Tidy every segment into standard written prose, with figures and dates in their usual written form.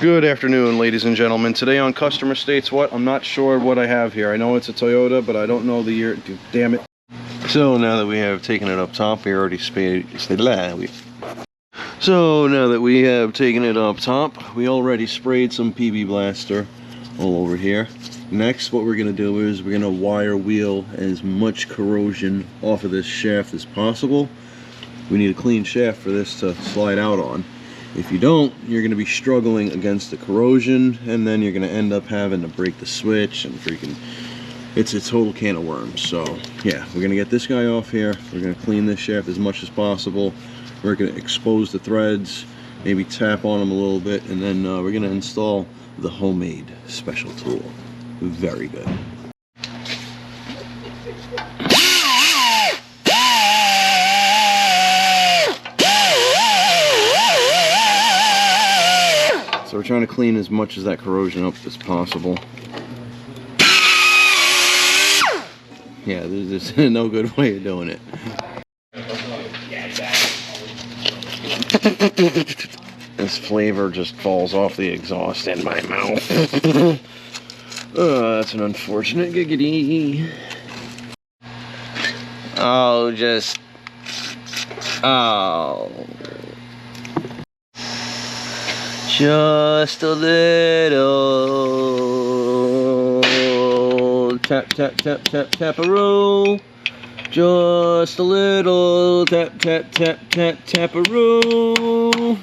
Good afternoon, ladies and gentlemen. Today on Customer States What? I'm not sure what I have here. I know it's a Toyota, but I don't know the year. Damn it. So now that we have taken it up top, we already sprayed. So now that we have taken it up top, we already sprayed some PB Blaster all over here. Next, what we're going to do is we're going to wire wheel as much corrosion off of this shaft as possible. We need a clean shaft for this to slide out on. If you don't, you're going to be struggling against the corrosion, and then you're going to end up having to break the switch and freaking, it's a total can of worms. So yeah, we're going to get this guy off here. We're going to clean this shaft as much as possible. We're going to expose the threads, maybe tap on them a little bit, and then we're going to install the homemade special tool. Very good. So we're trying to clean as much of that corrosion up as possible. Yeah, there's no good way of doing it. This flavor just falls off the exhaust in my mouth. That's an unfortunate giggity. Oh, just... Oh... Just a little tap, tap, tap, tap, tap-a-roo. Just a little tap, tap, tap, tap, tap-a-roo.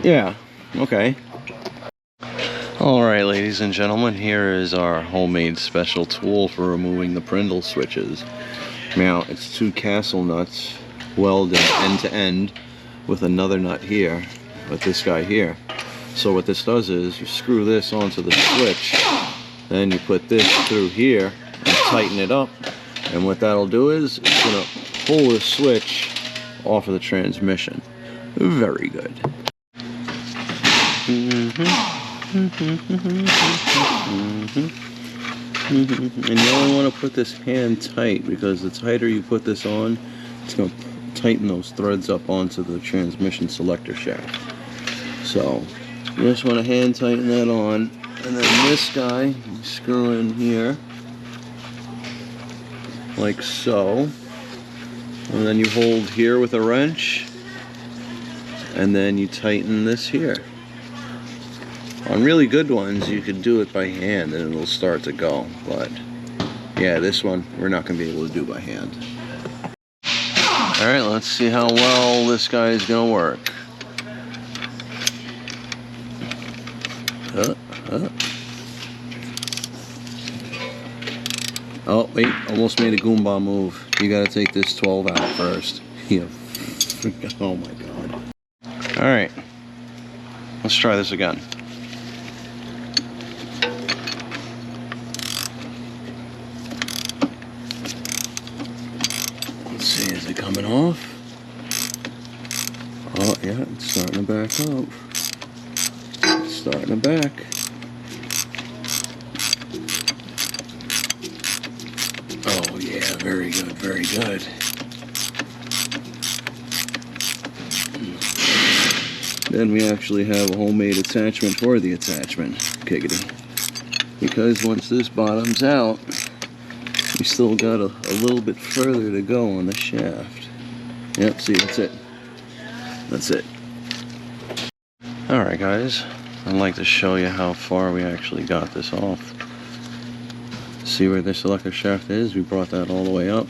Yeah, okay. Alright, ladies and gentlemen, here is our homemade special tool for removing the PRNDL switches. Now, it's 2 castle nuts welded end to end with another nut here, with this guy here. So what this does is you screw this onto the switch, then you put this through here and tighten it up, and what that'll do is it's gonna pull the switch off of the transmission. Very good. And you only want to put this hand tight, because the tighter you put this on, it's going to tighten those threads up onto the transmission selector shaft. So you just want to hand tighten that on, and then this guy you screw in here like so, and then you hold here with a wrench, and then you tighten this here. On really good ones you can do it by hand and it'll start to go, but yeah, this one we're not going to be able to do by hand. Alright, let's see how well this guy is going to work. Oh, wait, almost made a Goomba move. You got to take this 12 out first. Yeah. Oh my god. Alright, let's try this again. Is it coming off? Oh yeah, it's starting to back up. It's starting to back. Oh yeah, very good, very good. Then we actually have a homemade attachment for the attachment. Kickity. Because once this bottoms out, we still got a little bit further to go on the shaft. Yep, see, that's it. That's it. Alright guys, I'd like to show you how far we actually got this off. See where the selector shaft is? We brought that all the way up.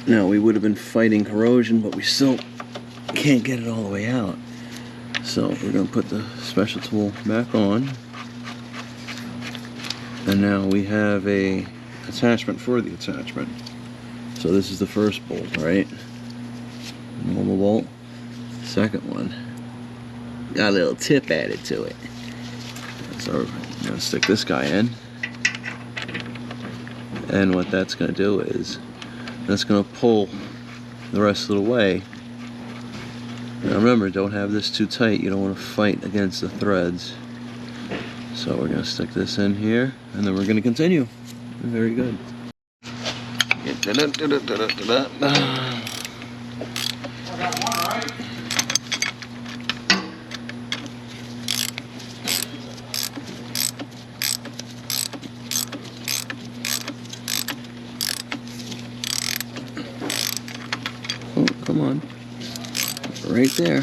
Now, we would have been fighting corrosion, but we still can't get it all the way out. So we're going to put the special tool back on. And now we have a attachment for the attachment. So this is the first bolt, right? Normal bolt. Second one got a little tip added to it. So we're gonna stick this guy in, and what that's gonna do is that's gonna pull the rest of the way. Now remember, don't have this too tight. You don't want to fight against the threads. So we're gonna stick this in here, and then we're gonna continue. Very good. right there.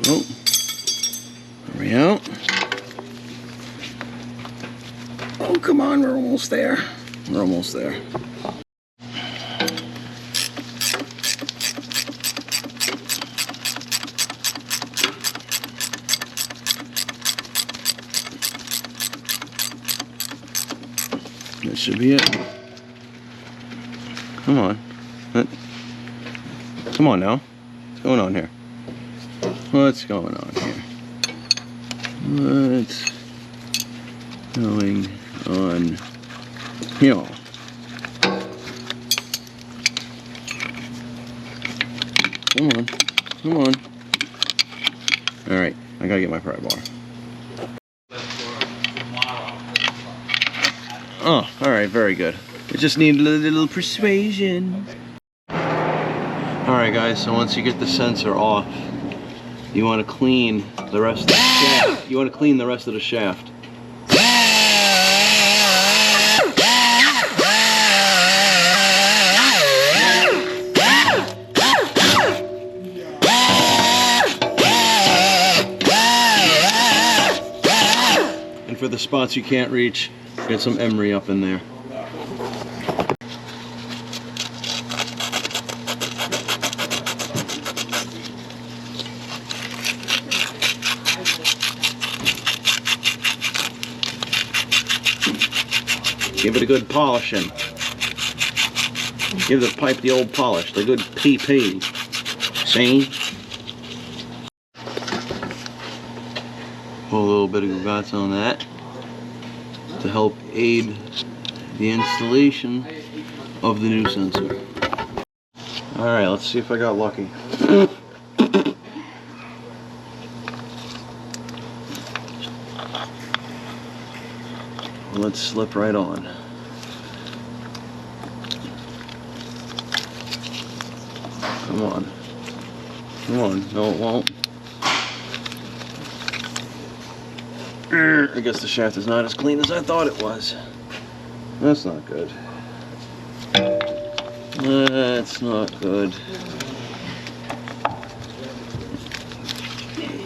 Oh, there we go. Oh, come on, we're almost there. We're almost there. That should be it. Come on. Come on now. What's going on here? What's going on here? What's going on here? Come on. Come on. Alright, I gotta get my pry bar. Oh, alright, very good. We just need a little persuasion. Alright guys, so once you get the sensor off, you want to clean the rest of the shaft. You want to clean the rest of the shaft. And for the spots you can't reach, get some emery up in there. Give it a good polishing. Give the pipe the old polish, the good PP. See? Put a little bit of guts on that to help aid the installation of the new sensor. Alright, let's see if I got lucky. Let's slip right on. Come on. Come on. No, it won't. I guess the shaft is not as clean as I thought it was. That's not good. That's not good.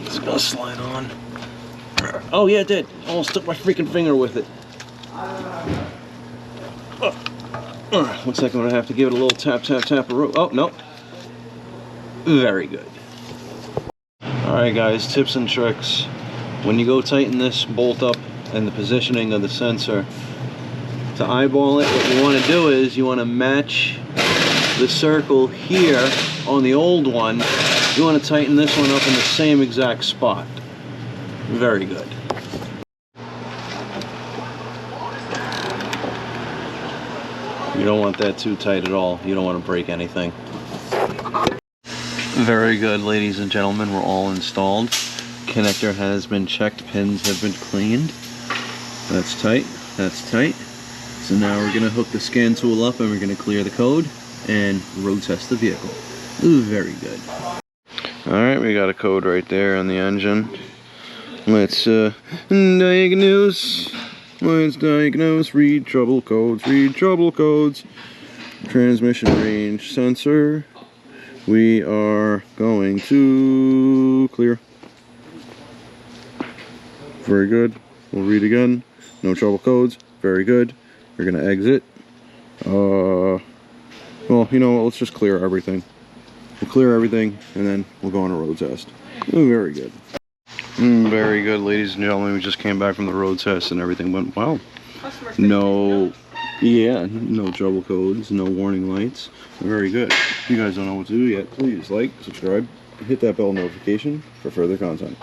It's gonna slide on. Oh yeah, it did. Almost stuck my freaking finger with it. Looks like I'm gonna have to give it a little tap, tap, tap. Oh, no. Very good. Alright guys, tips and tricks. When you go tighten this bolt up and the positioning of the sensor, to eyeball it, what you want to do is you want to match the circle here on the old one. You want to tighten this one up in the same exact spot. Very good. You don't want that too tight at all. You don't want to break anything. Very good, ladies and gentlemen. We're all installed. Connector has been checked. Pins have been cleaned. That's tight. That's tight. So now we're going to hook the scan tool up and we're going to clear the code and road test the vehicle. Ooh, very good. Alright, we got a code right there on the engine. Let's diagnose. Let's diagnose. Read trouble codes. Read trouble codes. Transmission range sensor. We are going to clear. Very good. We'll read again. No trouble codes. Very good. We're gonna exit. Well, you know what? Let's just clear everything. We'll clear everything and then we'll go on a road test. Ooh, very good. Very good, ladies and gentlemen. We just came back from the road test and everything went well. No, yeah, no trouble codes, no warning lights. Very good. If you guys don't know what to do yet, please like, subscribe, hit that bell notification for further content.